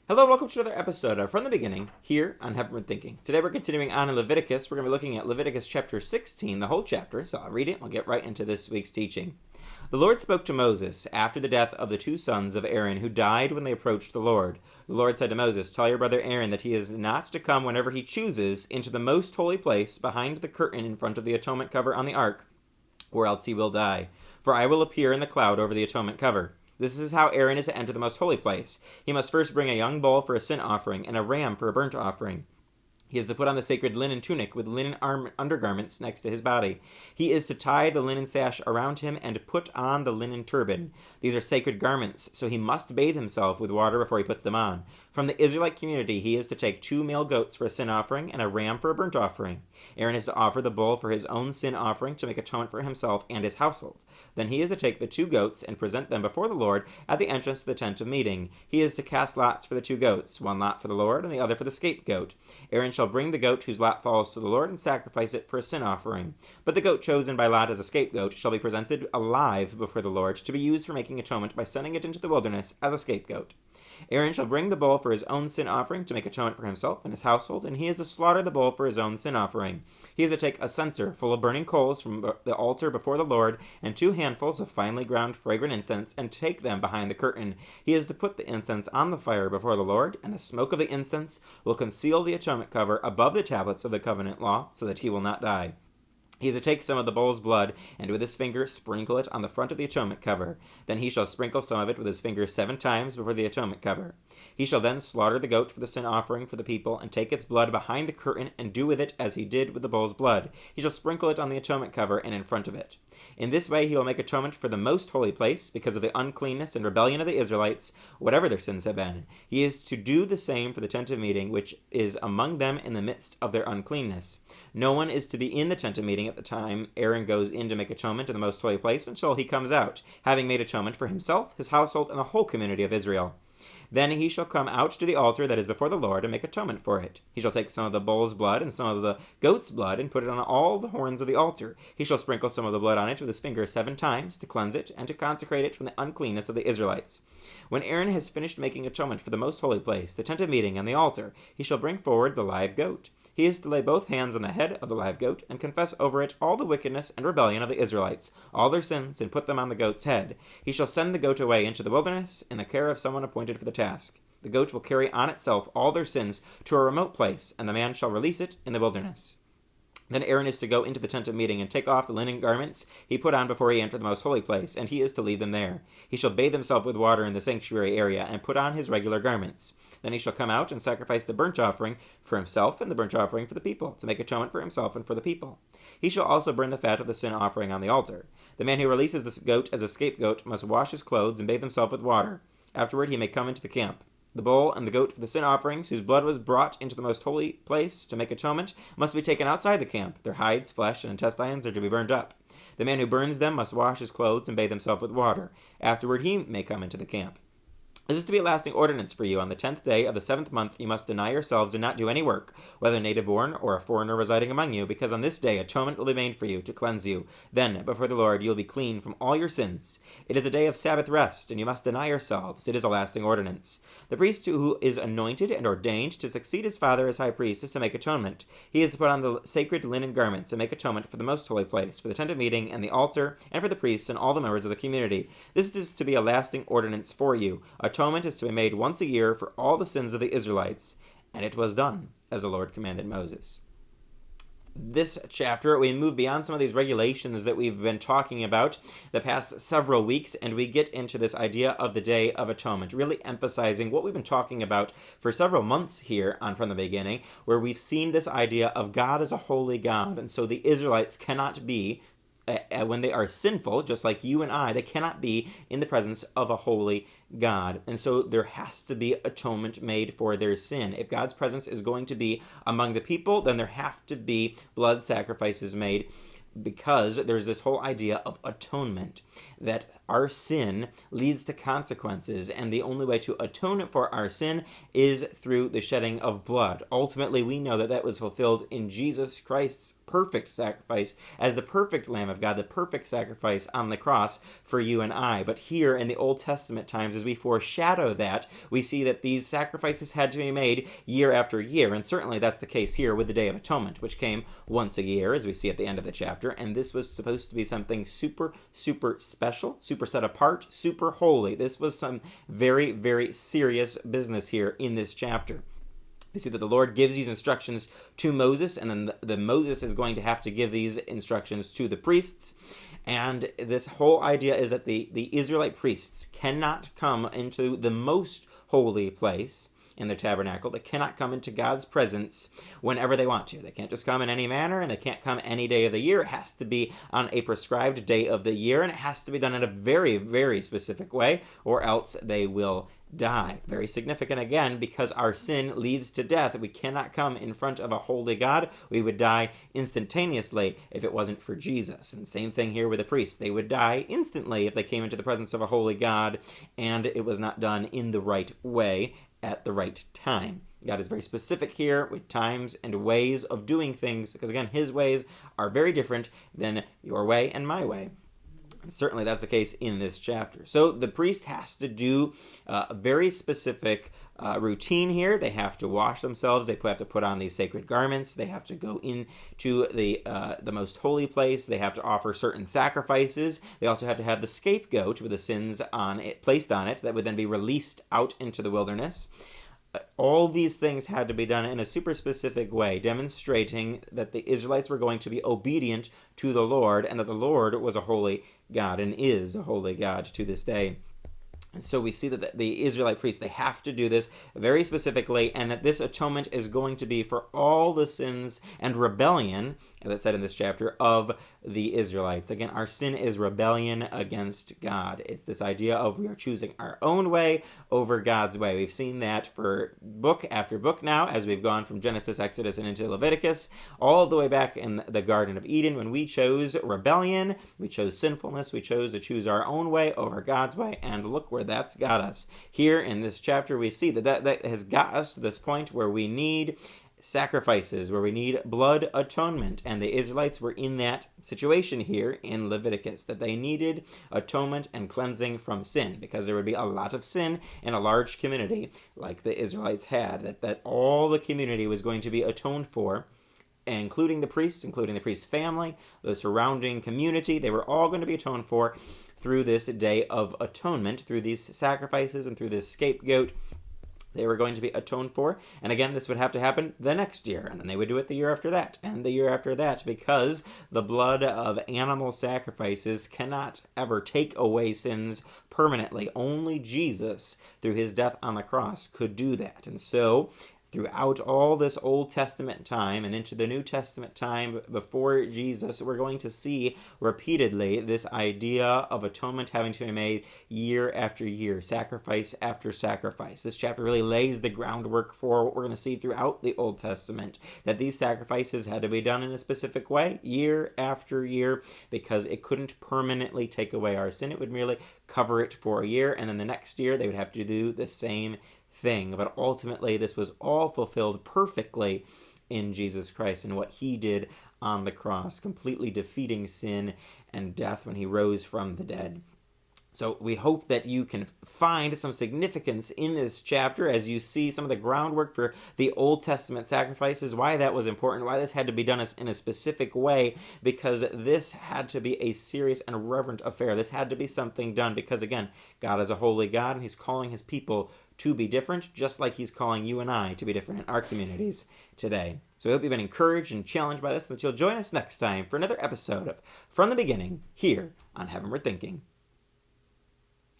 Hello, welcome to another episode of From the Beginning here on Heaven Thinking. Today we're continuing on in Leviticus. We're going to be looking at Leviticus chapter 16, the whole chapter. So I'll read it and we'll get right into this week's teaching. The Lord spoke to Moses after the death of the two sons of Aaron who died when they approached the Lord. The Lord said to Moses, "Tell your brother Aaron that he is not to come whenever he chooses into the most holy place behind the curtain in front of the atonement cover on the ark, or else he will die. For I will appear in the cloud over the atonement cover. This is how Aaron is to enter the most holy place. He must first bring a young bull for a sin offering and a ram for a burnt offering. He is to put on the sacred linen tunic with linen undergarments next to his body. He is to tie the linen sash around him and put on the linen turban. These are sacred garments, so he must bathe himself with water before he puts them on. From the Israelite community, he is to take 2 male goats for a sin offering and a ram for a burnt offering. Aaron is to offer the bull for his own sin offering to make atonement for himself and his household. Then he is to take the 2 goats and present them before the Lord at the entrance to the tent of meeting. He is to cast lots for the 2 goats, one lot for the Lord and the other for the scapegoat. Aaron shall bring the goat whose lot falls to the Lord and sacrifice it for a sin offering. But the goat chosen by lot as a scapegoat shall be presented alive before the Lord to be used for making atonement by sending it into the wilderness as a scapegoat. Aaron shall bring the bull for his own sin offering to make atonement for himself and his household, and he is to slaughter the bull for his own sin offering. He is to take a censer full of burning coals from the altar before the Lord, and 2 handfuls of finely ground fragrant incense, and take them behind the curtain. He is to put the incense on the fire before the Lord, and the smoke of the incense will conceal the atonement cover above the tablets of the covenant law, so that he will not die. He is to take some of the bull's blood, and with his finger sprinkle it on the front of the atonement cover. Then he shall sprinkle some of it with his finger 7 times before the atonement cover. He shall then slaughter the goat for the sin offering for the people, and take its blood behind the curtain, and do with it as he did with the bull's blood. He shall sprinkle it on the atonement cover and in front of it. In this way he will make atonement for the most holy place, because of the uncleanness and rebellion of the Israelites, whatever their sins have been. He is to do the same for the tent of meeting, which is among them in the midst of their uncleanness. No one is to be in the tent of meeting at the time Aaron goes in to make atonement in the most holy place until he comes out, having made atonement for himself, his household, and the whole community of Israel. Then he shall come out to the altar that is before the Lord and make atonement for it. He shall take some of the bull's blood and some of the goat's blood and put it on all the horns of the altar. He shall sprinkle some of the blood on it with his finger 7 times to cleanse it and to consecrate it from the uncleanness of the Israelites. When Aaron has finished making atonement for the most holy place, the tent of meeting, and the altar, he shall bring forward the live goat. He is to lay both hands on the head of the live goat and confess over it all the wickedness and rebellion of the Israelites, all their sins, and put them on the goat's head. He shall send the goat away into the wilderness in the care of someone appointed for the task. The goat will carry on itself all their sins to a remote place, and the man shall release it in the wilderness. Then Aaron is to go into the tent of meeting and take off the linen garments he put on before he entered the most holy place, and he is to leave them there. He shall bathe himself with water in the sanctuary area and put on his regular garments. Then he shall come out and sacrifice the burnt offering for himself and the burnt offering for the people, to make atonement for himself and for the people. He shall also burn the fat of the sin offering on the altar. The man who releases this goat as a scapegoat must wash his clothes and bathe himself with water. Afterward he may come into the camp. The bull and the goat for the sin offerings, whose blood was brought into the most holy place to make atonement, must be taken outside the camp. Their hides, flesh, and intestines are to be burned up. The man who burns them must wash his clothes and bathe himself with water. Afterward he may come into the camp. This is to be a lasting ordinance for you. On the 10th day of the 7th month you must deny yourselves and not do any work, whether native-born or a foreigner residing among you, because on this day atonement will be made for you, to cleanse you. Then, before the Lord, you will be clean from all your sins. It is a day of Sabbath rest, and you must deny yourselves. It is a lasting ordinance. The priest who is anointed and ordained to succeed his father as high priest is to make atonement. He is to put on the sacred linen garments and make atonement for the most holy place, for the tent of meeting and the altar, and for the priests and all the members of the community. This is to be a lasting ordinance for you. Atonement is to be made once a year for all the sins of the Israelites. And it was done, as the Lord commanded Moses. This chapter, we move beyond some of these regulations that we've been talking about the past several weeks, and we get into this idea of the Day of Atonement, really emphasizing what we've been talking about for several months here on From the Beginning, where we've seen this idea of God as a holy God, and so the Israelites cannot be, when they are sinful, just like you and I, they cannot be in the presence of a holy God. And so there has to be atonement made for their sin. If God's presence is going to be among the people, then there have to be blood sacrifices made, because there's this whole idea of atonement. that our sin leads to consequences, and the only way to atone for our sin is through the shedding of blood. Ultimately, we know that that was fulfilled in Jesus Christ's perfect sacrifice as the perfect Lamb of God, the perfect sacrifice on the cross for you and I. But here in the Old Testament times, as we foreshadow that, we see that these sacrifices had to be made year after year, and certainly that's the case here with the Day of Atonement, which came once a year, as we see at the end of the chapter, and this was supposed to be something super, super special, super set apart, super holy. This was some very, very serious business here in this chapter. We see that the Lord gives these instructions to Moses, and then the Moses is going to have to give these instructions to the priests. And this whole idea is that the Israelite priests cannot come into the most holy place in the tabernacle. They cannot come into God's presence whenever they want to. They can't just come in any manner, and they can't come any day of the year. It has to be on a prescribed day of the year, and it has to be done in a very, very specific way, or else they will die. Very significant again, because our sin leads to death. We cannot come in front of a holy God. We would die instantaneously if it wasn't for Jesus. And same thing here with the priests. They would die instantly if they came into the presence of a holy God and it was not done in the right way at the right time. God is very specific here with times and ways of doing things, because again, his ways are very different than your way and my way. Certainly that's the case in this chapter. So the priest has to do a very specific routine here. They have to wash themselves. They have to put on these sacred garments. They have to go into the most holy place. They have to offer certain sacrifices. They also have to have the scapegoat with the sins on it, placed on it, that would then be released out into the wilderness. All these things had to be done in a super specific way, demonstrating that the Israelites were going to be obedient to the Lord, and that the Lord was a holy God and is a holy God to this day. And so we see that the Israelite priests, they have to do this very specifically, and that this atonement is going to be for all the sins and rebellion, as it said in this chapter, of the Israelites. Again, our sin is rebellion against God. It's this idea of we are choosing our own way over God's way. We've seen that for book after book now, as we've gone from Genesis, Exodus, and into Leviticus, all the way back in the Garden of Eden, when we chose rebellion, we chose sinfulness, we chose to choose our own way over God's way, and look where that's got us. Here in this chapter, we see that has got us to this point where we need sacrifices, where we need blood atonement, and the Israelites were in that situation here in Leviticus, that they needed atonement and cleansing from sin, because there would be a lot of sin in a large community like the Israelites had, that all the community was going to be atoned for, including the priest's family, the surrounding community. They were all going to be atoned for through this Day of Atonement, through these sacrifices and through this scapegoat. They were going to be atoned for, and again, this would have to happen the next year, and then they would do it the year after that, and the year after that, because the blood of animal sacrifices cannot ever take away sins permanently. Only Jesus, through his death on the cross, could do that. And so throughout all this Old Testament time and into the New Testament time before Jesus, we're going to see repeatedly this idea of atonement having to be made year after year, sacrifice after sacrifice. This chapter really lays the groundwork for what we're going to see throughout the Old Testament, that these sacrifices had to be done in a specific way year after year, because it couldn't permanently take away our sin. It would merely cover it for a year, and then the next year they would have to do the same thing. But ultimately, this was all fulfilled perfectly in Jesus Christ and what he did on the cross, completely defeating sin and death when he rose from the dead. So we hope that you can find some significance in this chapter as you see some of the groundwork for the Old Testament sacrifices, why that was important, why this had to be done in a specific way, because this had to be a serious and reverent affair. This had to be something done because, again, God is a holy God, and he's calling his people to be different, just like he's calling you and I to be different in our communities today. So I hope you've been encouraged and challenged by this, and that you'll join us next time for another episode of From the Beginning here on Heavenward Thinking.